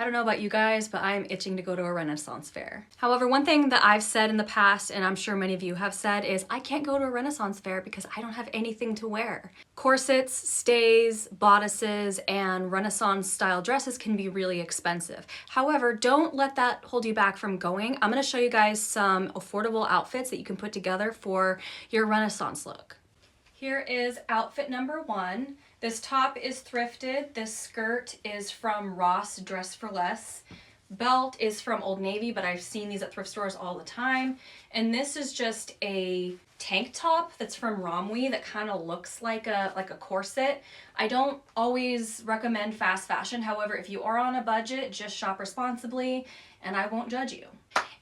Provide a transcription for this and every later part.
don't know about you guys, but I'm itching to go to a Renaissance fair. However, one thing that I've said in the past, and I'm sure many of you have said, is I can't go to a Renaissance fair because I don't have anything to wear. Corsets, stays, bodices, and Renaissance style dresses can be really expensive. However, don't let that hold you back from going. I'm gonna show you guys some affordable outfits that you can put together for your Renaissance look. Here is outfit number 1. This top is thrifted. This skirt is from Ross Dress for Less. Belt is from Old Navy, but I've seen these at thrift stores all the time. And this is just a tank top that's from Romwe that kind of looks like a corset. I don't always recommend fast fashion. However, if you are on a budget, just shop responsibly and I won't judge you.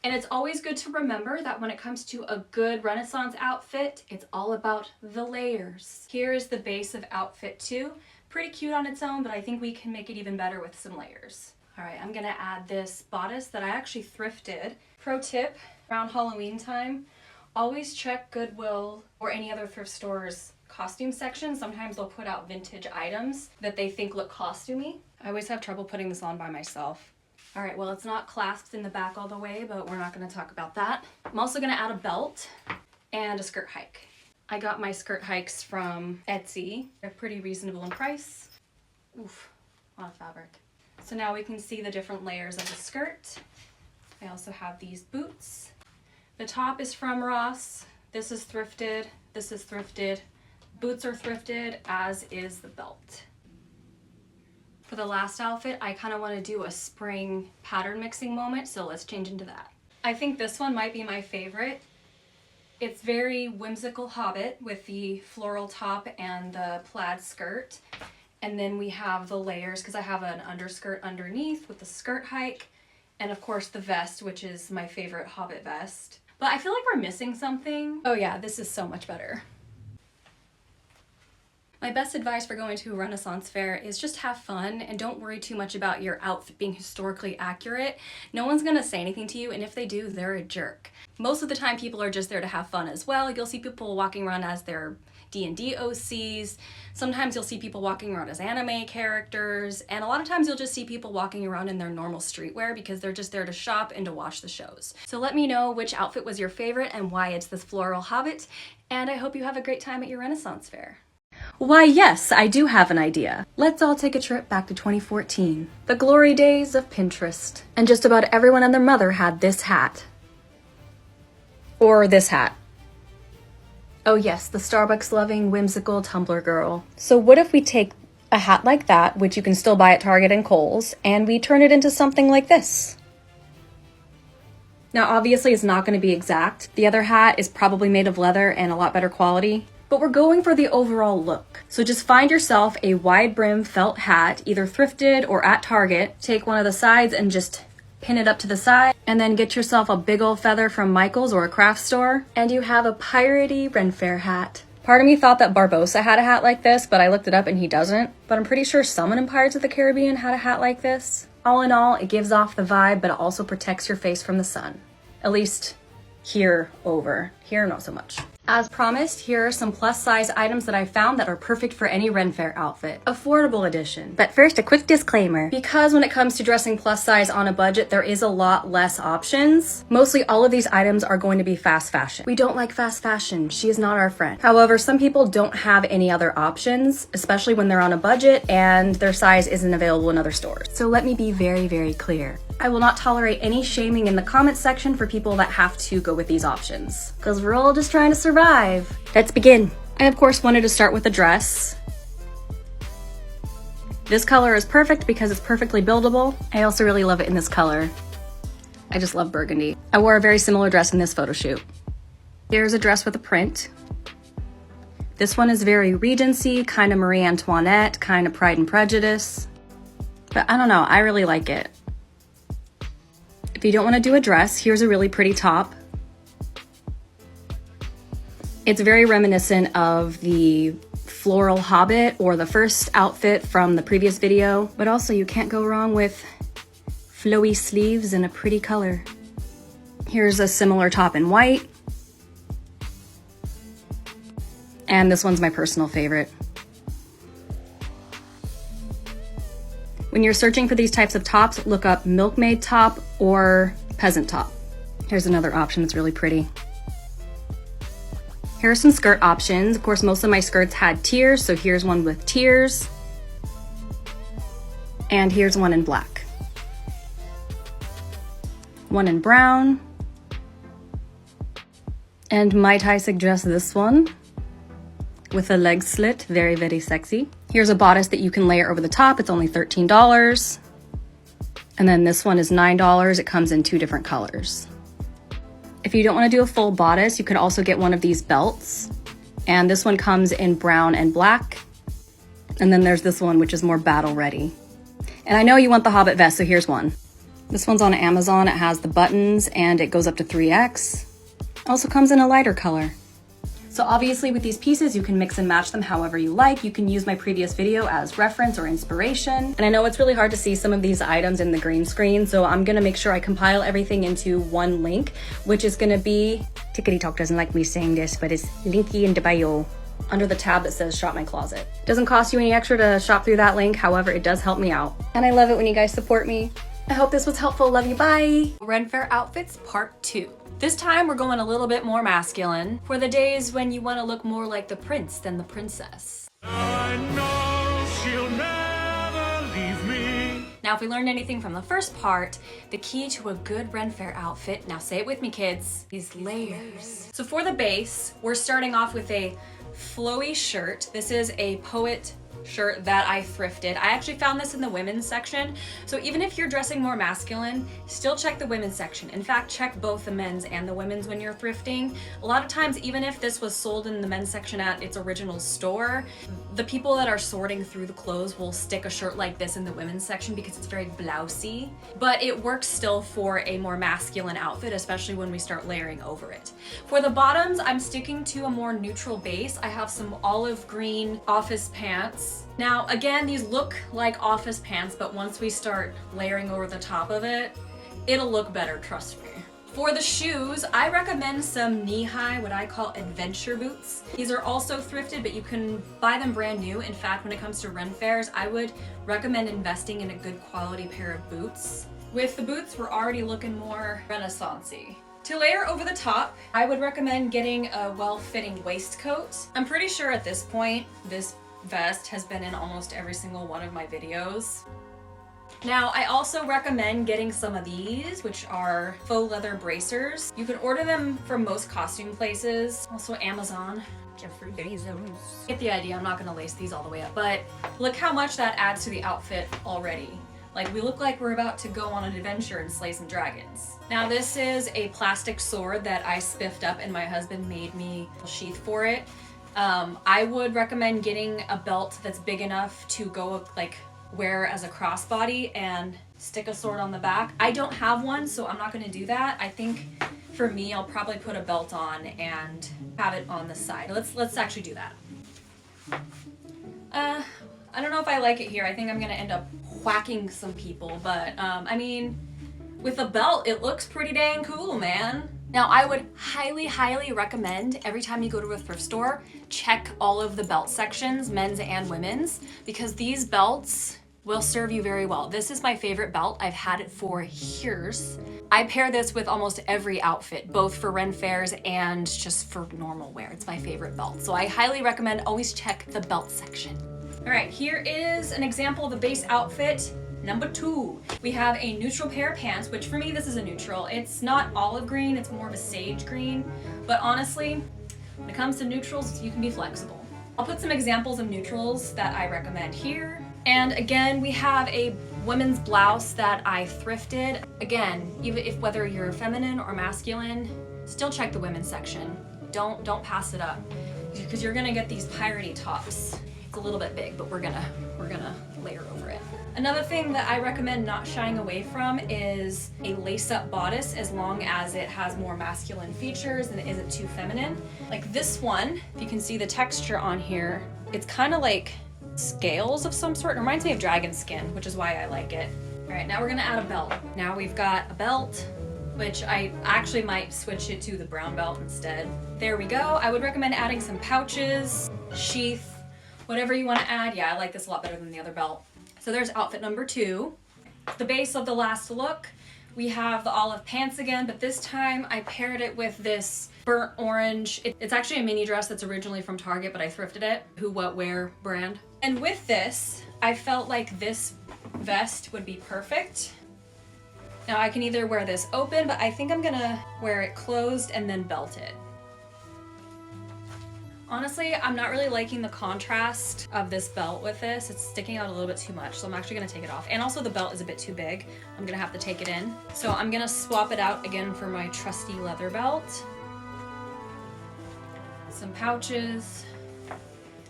And it's always good to remember that when it comes to a good Renaissance outfit, it's all about the layers. Here is the base of outfit 2. Pretty cute on its own, but I think we can make it even better with some layers. All right, I'm gonna add this bodice that I actually thrifted. Pro tip, around Halloween time, always check Goodwill or any other thrift store's costume section. Sometimes they'll put out vintage items that they think look costumey. I always have trouble putting this on by myself. All right, well, it's not clasped in the back all the way, but we're not gonna talk about that. I'm also gonna add a belt and a skirt hike. I got my skirt hikes from Etsy. They're pretty reasonable in price. Oof, a lot of fabric. So now we can see the different layers of the skirt. I also have these boots. The top is from Ross. This is thrifted. This is thrifted. Boots are thrifted, as is the belt. For the last outfit, I kind of want to do a spring pattern mixing moment, so let's change into that. I think this one might be my favorite. It's very whimsical hobbit with the floral top and the plaid skirt. And then we have the layers, because I have an underskirt underneath with the skirt hike, and of course the vest, which is my favorite hobbit vest. But I feel like we're missing something. Oh yeah, this is so much better. My best advice for going to a Renaissance fair is just have fun and don't worry too much about your outfit being historically accurate. No one's gonna say anything to you, and if they do, they're a jerk. Most of the time people are just there to have fun as well. You'll see people walking around as their D&D OCs. Sometimes you'll see people walking around as anime characters, and a lot of times you'll just see people walking around in their normal streetwear because they're just there to shop and to watch the shows. So let me know which outfit was your favorite and why it's this floral hobbit, and I hope you have a great time at your Renaissance fair. Why, yes, I do have an idea. Let's all take a trip back to 2014, the glory days of Pinterest. And just about everyone and their mother had this hat. Or this hat. Oh yes, the Starbucks-loving, whimsical Tumblr girl. So what if we take a hat like that, which you can still buy at Target and Kohl's, and we turn it into something like this? Now obviously it's not going to be exact. The other hat is probably made of leather and a lot better quality. But we're going for the overall look. So just find yourself a wide brim felt hat, either thrifted or at Target. Take one of the sides and just pin it up to the side, and then get yourself a big old feather from Michael's or a craft store, and you have a piratey renfaire hat. Part of me thought that Barbossa had a hat like this, but I looked it up and he doesn't. But I'm pretty sure someone in Pirates of the Caribbean had a hat like this. All in all, it gives off the vibe, but it also protects your face from the sun. At least here over. Here, not so much. As promised, here are some plus size items that I found that are perfect for any renfaire outfit. Affordable edition. But first, a quick disclaimer. Because when it comes to dressing plus size on a budget, there is a lot less options. Mostly all of these items are going to be fast fashion. We don't like fast fashion. She is not our friend. However, some people don't have any other options, especially when they're on a budget and their size isn't available in other stores. So let me be very, very clear. I will not tolerate any shaming in the comment section for people that have to go with these options, because we're all just trying to survive. Let's begin. I of course wanted to start with a dress. This color is perfect because it's perfectly buildable. I also really love it in this color. I just love burgundy. I wore a very similar dress in this photo shoot. Here's a dress with a print. This one is very Regency, kind of Marie Antoinette, kind of Pride and Prejudice. But I don't know, I really like it. If you don't want to do a dress, here's a really pretty top. It's very reminiscent of the floral hobbit or the first outfit from the previous video, but also you can't go wrong with flowy sleeves in a pretty color. Here's a similar top in white. And this one's my personal favorite. When you're searching for these types of tops, look up milkmaid top or peasant top. Here's another option that's really pretty. Here are some skirt options. Of course, most of my skirts had tiers, so here's one with tiers. And here's one in black. One in brown. And might I suggest this one with a leg slit, very, very sexy. Here's a bodice that you can layer over the top. It's only $13. And then this one is $9. It comes in 2 different colors. If you don't want to do a full bodice, you could also get one of these belts. And this one comes in brown and black. And then there's this one, which is more battle ready. And I know you want the Hobbit vest, so here's one. This one's on Amazon. It has the buttons and it goes up to 3X. Also comes in a lighter color. So obviously with these pieces, you can mix and match them however you like. You can use my previous video as reference or inspiration. And I know it's really hard to see some of these items in the green screen, so I'm gonna make sure I compile everything into one link, which is gonna be, Tickety Talk doesn't like me saying this, but it's linky in the bio, under the tab that says Shop My Closet. It doesn't cost you any extra to shop through that link, however, it does help me out. And I love it when you guys support me. I hope this was helpful. Love you, bye. Renfaire outfits part 2. This time we're going a little bit more masculine for the days when you want to look more like the prince than the princess. I know she'll never leave me. Now, if we learned anything from the first part, the key to a good Renfaire outfit, now say it with me kids, these layers. So for the base, we're starting off with a flowy shirt. This is a Poet shirt that I thrifted. I actually found this in the women's section. So even if you're dressing more masculine, still check the women's section. In fact, check both the men's and the women's when you're thrifting. A lot of times, even if this was sold in the men's section at its original store, the people that are sorting through the clothes will stick a shirt like this in the women's section because it's very blousy. But it works still for a more masculine outfit, especially when we start layering over it. For the bottoms, I'm sticking to a more neutral base. I have some olive green office pants. Now, again, these look like office pants, but once we start layering over the top of it, it'll look better, trust me. For the shoes, I recommend some knee-high, what I call adventure boots. These are also thrifted, but you can buy them brand new. In fact, when it comes to Renfairs, I would recommend investing in a good quality pair of boots. With the boots, we're already looking more Renaissance-y. To layer over the top, I would recommend getting a well-fitting waistcoat. I'm pretty sure at this point, this vest has been in almost every single one of my videos. Now, I also recommend getting some of these, which are faux leather bracers. You can order them from most costume places, also Amazon. Jeffrey Bezos. Get the idea, I'm not gonna lace these all the way up, but look how much that adds to the outfit already. Like, we look like we're about to go on an adventure and slay some dragons. Now, this is a plastic sword that I spiffed up and my husband made me a sheath for it. I would recommend getting a belt that's big enough to go like wear as a crossbody and stick a sword on the back. I don't have one, so I'm not gonna do that. I think for me, I'll probably put a belt on and have it on the side. Let's actually do that. I don't know if I like it here. I think I'm gonna end up whacking some people, but I mean, with a belt, it looks pretty dang cool, man. Now, I would highly, highly recommend every time you go to a thrift store, check all of the belt sections, men's and women's, because these belts will serve you very well. This is my favorite belt. I've had it for years. I pair this with almost every outfit, both for Renfairs and just for normal wear. It's my favorite belt. So I highly recommend always check the belt section. All right, here is an example of the base outfit. Number 2, we have a neutral pair of pants, which for me, this is a neutral. It's not olive green, it's more of a sage green. But honestly, when it comes to neutrals, you can be flexible. I'll put some examples of neutrals that I recommend here. And again, we have a women's blouse that I thrifted. Again, even if whether you're feminine or masculine, still check the women's section. Don't pass it up, because you're gonna get these piratey tops. It's a little bit big, but we're gonna layer over it. Another thing that I recommend not shying away from is a lace-up bodice, as long as it has more masculine features and it isn't too feminine. Like this one, if you can see the texture on here, it's kind of like scales of some sort. It reminds me of dragon skin, which is why I like it. All right, now we're gonna add a belt. Now we've got a belt, which I actually might switch it to the brown belt instead. There we go. I would recommend adding some pouches, sheath, whatever you want to add. Yeah, I like this a lot better than the other belt. So there's outfit number 2. The base of the last look, we have the olive pants again, but this time I paired it with this burnt orange. It's actually a mini dress that's originally from Target, but I thrifted it. Who What Wear brand. And with this, I felt like this vest would be perfect. Now I can either wear this open, but I think I'm gonna wear it closed and then belt it. Honestly, I'm not really liking the contrast of this belt with this. It's sticking out a little bit too much, so I'm actually gonna take it off. And also the belt is a bit too big. I'm gonna have to take it in. So I'm gonna swap it out again for my trusty leather belt. Some pouches,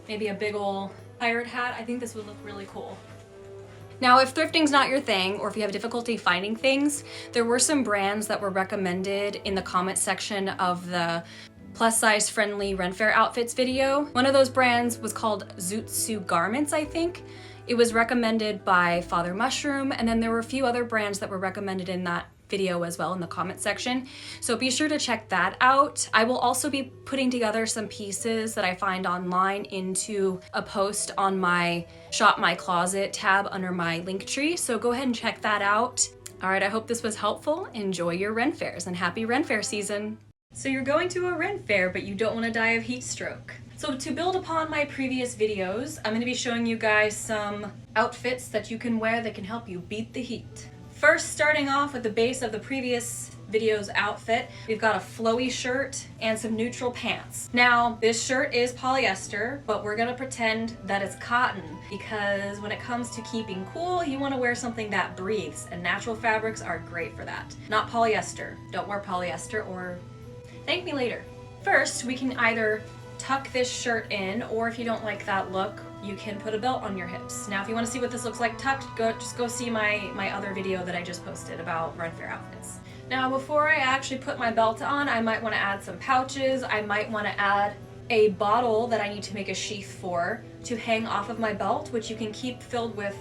maybe a big ol' pirate hat. I think this would look really cool. Now, if thrifting's not your thing, or if you have difficulty finding things, there were some brands that were recommended in the comment section of the plus size friendly renfaire outfits video. One of those brands was called Zootsu Garments, I think. It was recommended by Father Mushroom, and then there were a few other brands that were recommended in that video as well in the comment section. So be sure to check that out. I will also be putting together some pieces that I find online into a post on my Shop My Closet tab under my link tree. So go ahead and check that out. All right, I hope this was helpful. Enjoy your Ren fairs and happy Ren fair season. So you're going to a Ren fair, but you don't want to die of heat stroke. So to build upon my previous videos, I'm going to be showing you guys some outfits that you can wear that can help you beat the heat. First, starting off with the base of the previous video's outfit, we've got a flowy shirt and some neutral pants. Now, this shirt is polyester, but we're gonna pretend that it's cotton because when it comes to keeping cool, you wanna wear something that breathes, and natural fabrics are great for that. Not polyester. Don't wear polyester or thank me later. First, we can either tuck this shirt in, or if you don't like that look, you can put a belt on your hips. Now, if you want to see what this looks like tucked, just go see my other video that I just posted about Ren fair outfits. Now, before I actually put my belt on, I might want to add some pouches. I might want to add a bottle that I need to make a sheath for to hang off of my belt, which you can keep filled with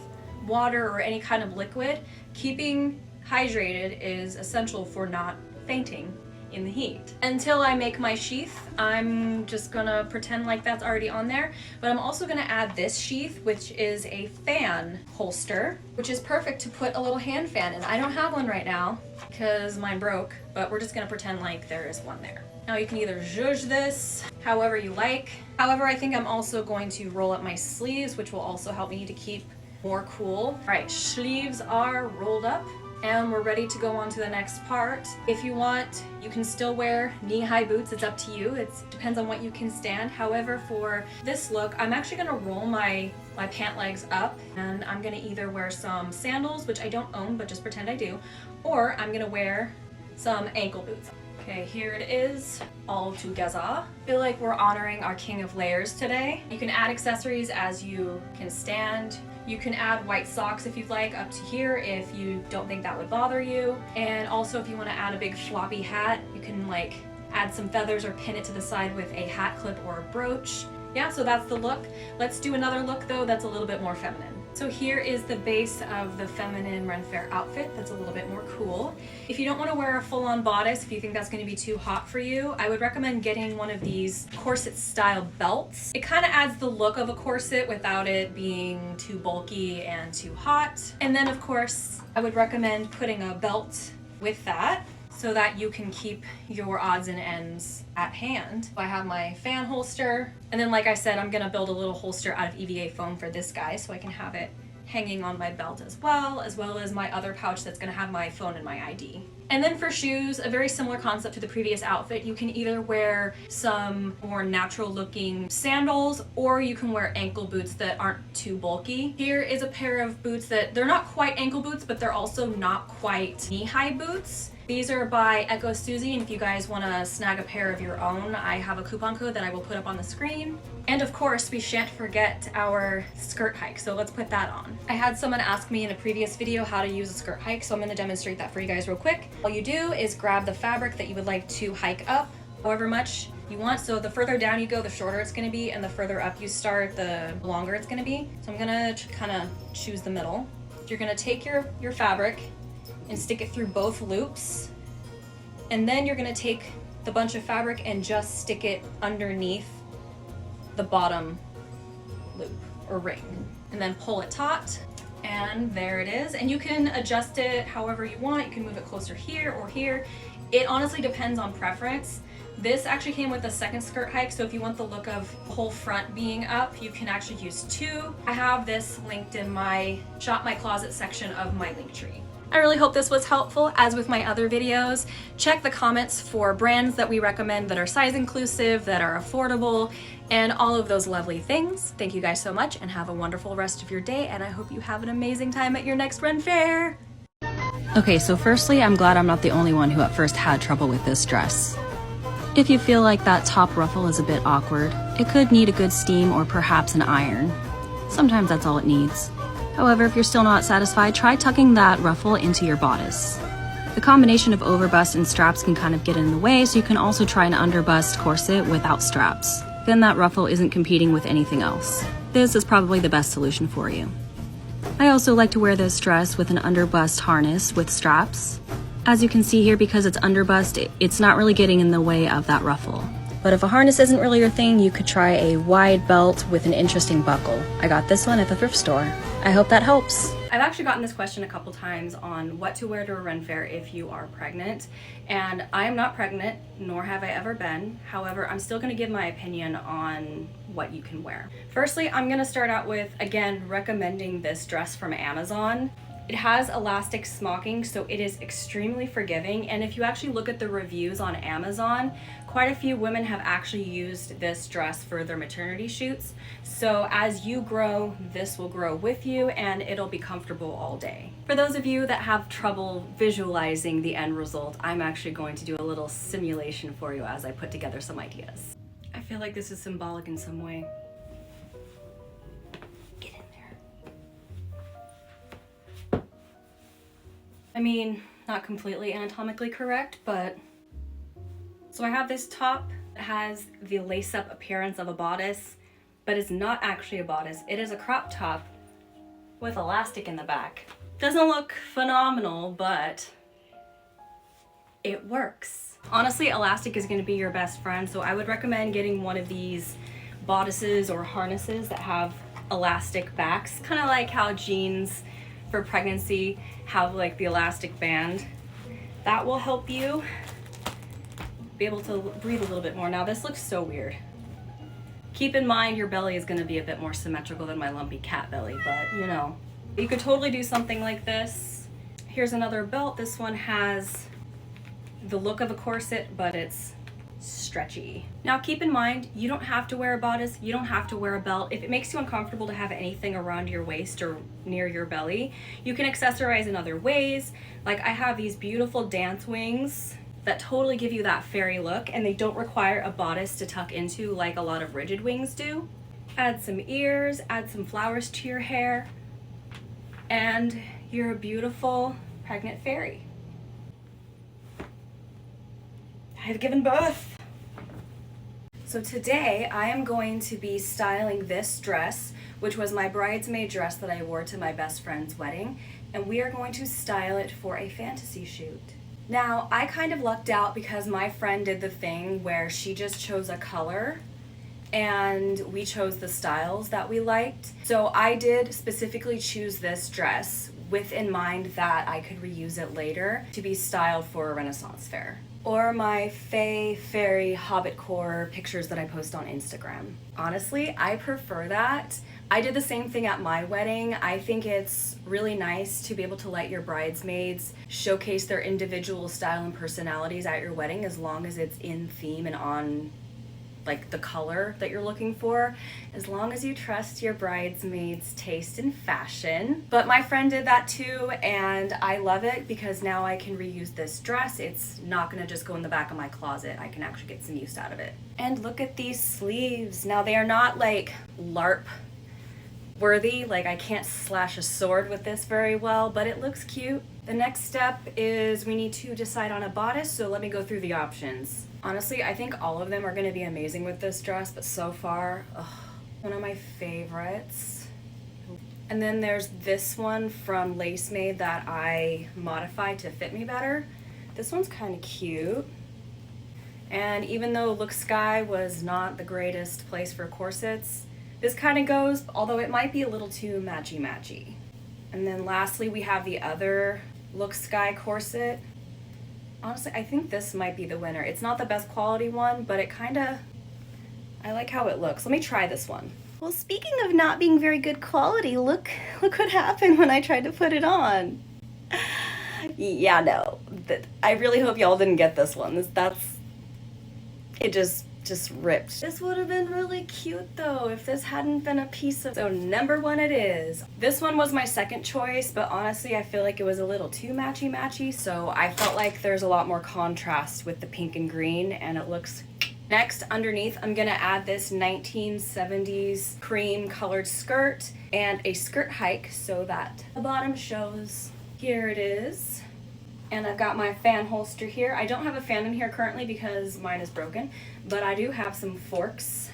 water or any kind of liquid. Keeping hydrated is essential for not fainting in the heat. Until I make my sheath, I'm just gonna pretend like that's already on there, but I'm also gonna add this sheath, which is a fan holster, which is perfect to put a little hand fan in. I don't have one right now because mine broke, but we're just gonna pretend like there is one there. Now you can either zhuzh this however you like. However, I think I'm also going to roll up my sleeves, which will also help me to keep more cool. All right, sleeves are rolled up. And we're ready to go on to the next part. If you want, you can still wear knee-high boots. It's up to you. It depends on what you can stand. However, for this look, I'm actually gonna roll my pant legs up, and I'm gonna either wear some sandals, which I don't own, but just pretend I do, or I'm gonna wear some ankle boots. Okay, here it is, all together. I feel like we're honoring our king of layers today. You can add accessories as you can stand. You can add white socks if you'd like, up to here if you don't think that would bother you. And also if you want to add a big floppy hat, you can like add some feathers or pin it to the side with a hat clip or a brooch. Yeah, so that's the look. Let's do another look though that's a little bit more feminine. So here is the base of the feminine Ren fair outfit that's a little bit more cool. If you don't want to wear a full-on bodice, if you think that's going to be too hot for you, I would recommend getting one of these corset style belts. It kind of adds the look of a corset without it being too bulky and too hot. And then of course, I would recommend putting a belt with that so that you can keep your odds and ends at hand. I have my fan holster, and then like I said, I'm gonna build a little holster out of EVA foam for this guy so I can have it hanging on my belt as well as my other pouch that's gonna have my phone and my ID. And then for shoes, a very similar concept to the previous outfit. You can either wear some more natural looking sandals, or you can wear ankle boots that aren't too bulky. Here is a pair of boots that they're not quite ankle boots, but they're also not quite knee-high boots. These are by Echo Susie, and if you guys want to snag a pair of your own, I have a coupon code that I will put up on the screen. And of course, we shan't forget our skirt hike, so let's put that on. I had someone ask me in a previous video how to use a skirt hike, so I'm going to demonstrate that for you guys real quick. All you do is grab the fabric that you would like to hike up, however much you want. So the further down you go, the shorter it's going to be, and the further up you start, the longer it's going to be. So I'm going to kind of choose the middle. You're going to take your fabric and stick it through both loops, and then you're going to take the bunch of fabric and just stick it underneath the bottom loop or ring, and then pull it taut And there it is. And you can adjust it however you want. You can move it closer here or here. It honestly depends on preference. This actually came with a second skirt hike, so if you want the look of the whole front being up, you can actually use two. I have this linked in my Shop My Closet section of my link tree. I really hope this was helpful. As with my other videos, check the comments for brands that we recommend that are size inclusive, that are affordable, and all of those lovely things. Thank you guys so much and have a wonderful rest of your day, and I hope you have an amazing time at your next Ren Fair. Okay, so firstly, I'm glad I'm not the only one who at first had trouble with this dress. If you feel like that top ruffle is a bit awkward, it could need a good steam or perhaps an iron. Sometimes that's all it needs. However, if you're still not satisfied, try tucking that ruffle into your bodice. The combination of overbust and straps can kind of get in the way, so you can also try an underbust corset without straps. Then that ruffle isn't competing with anything else. This is probably the best solution for you. I also like to wear this dress with an underbust harness with straps. As you can see here, because it's underbust, it's not really getting in the way of that ruffle. But if a harness isn't really your thing, you could try a wide belt with an interesting buckle. I got this one at the thrift store. I hope that helps. I've actually gotten this question a couple times on what to wear to a Ren Fair if you are pregnant. And I am not pregnant, nor have I ever been. However, I'm still gonna give my opinion on what you can wear. Firstly, I'm gonna start out with, again, recommending this dress from Amazon. It has elastic smocking, so it is extremely forgiving. And if you actually look at the reviews on Amazon, quite a few women have actually used this dress for their maternity shoots. So as you grow, this will grow with you and it'll be comfortable all day. For those of you that have trouble visualizing the end result, I'm actually going to do a little simulation for you as I put together some ideas. I feel like this is symbolic in some way. I mean, not completely anatomically correct, but... So I have this top that has the lace-up appearance of a bodice, but it's not actually a bodice. It is a crop top with elastic in the back. Doesn't look phenomenal, but it works. Honestly, elastic is gonna be your best friend, so I would recommend getting one of these bodices or harnesses that have elastic backs, kind of like how jeans for pregnancy have like the elastic band. That will help you be able to breathe a little bit more. Now this looks so weird. Keep in mind your belly is going to be a bit more symmetrical than my lumpy cat belly, but you know, you could totally do something like this. Here's another belt. This one has the look of a corset, but it's stretchy. Now keep in mind, you don't have to wear a bodice, you don't have to wear a belt. If it makes you uncomfortable to have anything around your waist or near your belly, you can accessorize in other ways. Like I have these beautiful dance wings that totally give you that fairy look, and they don't require a bodice to tuck into like a lot of rigid wings do. Add some ears, add some flowers to your hair, and you're a beautiful pregnant fairy. I've given birth. So today I am going to be styling this dress, which was my bridesmaid dress that I wore to my best friend's wedding, and we are going to style it for a fantasy shoot. Now, I kind of lucked out because my friend did the thing where she just chose a color and we chose the styles that we liked. So I did specifically choose this dress with in mind that I could reuse it later to be styled for a Renaissance fair. Or my fae, fairy, hobbit core pictures that I post on Instagram. Honestly, I prefer that. I did the same thing at my wedding. I think it's really nice to be able to let your bridesmaids showcase their individual style and personalities at your wedding, as long as it's in theme and on like the color that you're looking for, as long as you trust your bridesmaids' taste in fashion. But my friend did that too, and I love it because now I can reuse this dress. It's not gonna just go in the back of my closet. I can actually get some use out of it. And look at these sleeves. Now they are not like LARP worthy, like I can't slash a sword with this very well, but it looks cute. The next step is we need to decide on a bodice, so let me go through the options. Honestly, I think all of them are gonna be amazing with this dress, but so far, one of my favorites. And then there's this one from Lace Made that I modified to fit me better. This one's kind of cute. And even though Look Sky was not the greatest place for corsets, this kind of goes, although it might be a little too matchy-matchy. And then lastly, we have the other Look Sky corset. Honestly, I think this might be the winner. It's not the best quality one, but it I like how it looks. Let me try this one. Well, speaking of not being very good quality, look what happened when I tried to put it on. Yeah, no. I really hope y'all didn't get this one. It just ripped. This would have been really cute though if this hadn't been a piece of. So number one it is. This one was my second choice, but honestly I feel like it was a little too matchy, so I felt like there's a lot more contrast with the pink and green, and it looks. Next, underneath, I'm gonna add this 1970s cream colored skirt and a skirt hike so that the bottom shows. Here it is. And I've got my fan holster here. I don't have a fan in here currently because mine is broken, but I do have some forks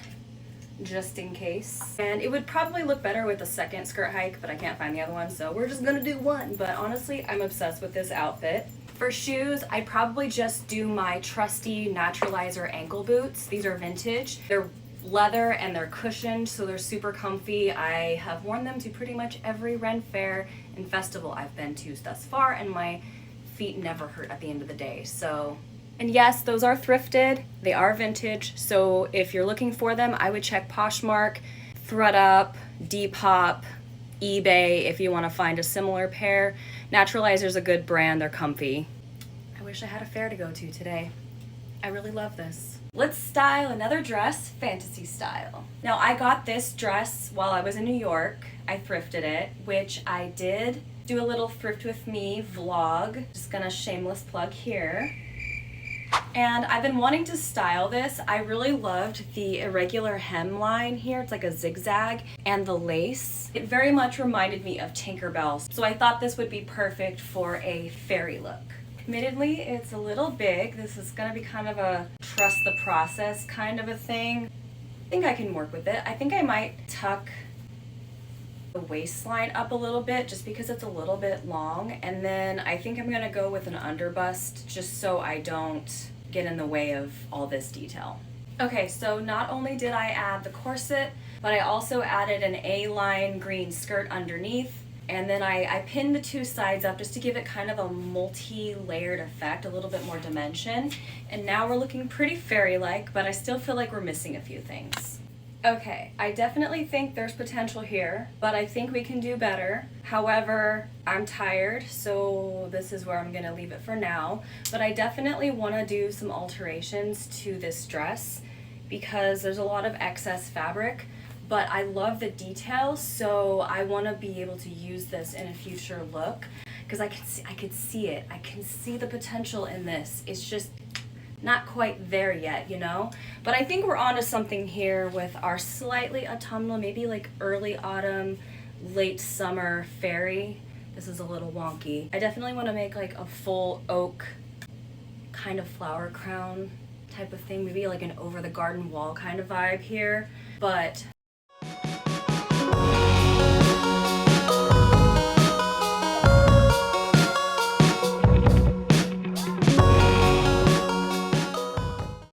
just in case. And it would probably look better with the second skirt hike, but I can't find the other one, so we're just gonna do one. But honestly, I'm obsessed with this outfit. For shoes, I'd probably just do my trusty Naturalizer ankle boots. These are vintage. They're leather and they're cushioned, so they're super comfy. I have worn them to pretty much every Ren Fair and festival I've been to thus far, and my feet never hurt at the end of the day. So, and yes, those are thrifted. They are vintage, so if you're looking for them, I would check Poshmark, ThredUp, Depop, eBay if you want to find a similar pair. Naturalizer's a good brand, they're comfy. I wish I had a fair to go to today. I really love this. Let's style another dress, fantasy style. Now I got this dress while I was in New York. I thrifted it, which I did do a little thrift with me vlog. Just gonna shameless plug here. And I've been wanting to style this. I really loved the irregular hemline here. It's like a zigzag, and the lace. It very much reminded me of Tinkerbell. So I thought this would be perfect for a fairy look. Admittedly, it's a little big. This is gonna be kind of a trust the process kind of a thing. I think I can work with it. I think I might tuck the waistline up a little bit just because it's a little bit long, and then I think I'm gonna go with an underbust just so I don't get in the way of all this detail. Okay, so not only did I add the corset, but I also added an A-line green skirt underneath, and then I pinned the two sides up just to give it kind of a multi-layered effect, a little bit more dimension. And now we're looking pretty fairy-like, but I still feel like we're missing a few things. Okay, I definitely think there's potential here, but I think we can do better. However, I'm tired, so this is where I'm gonna leave it for now. But I definitely wanna do some alterations to this dress because there's a lot of excess fabric, but I love the details, so I wanna be able to use this in a future look because I could see it. I can see the potential in this. It's just not quite there yet, you know? But I think we're onto something here with our slightly autumnal, maybe like early autumn, late summer fairy. This is a little wonky. I definitely want to make like a full oak kind of flower crown type of thing, maybe like an over the garden wall kind of vibe here. But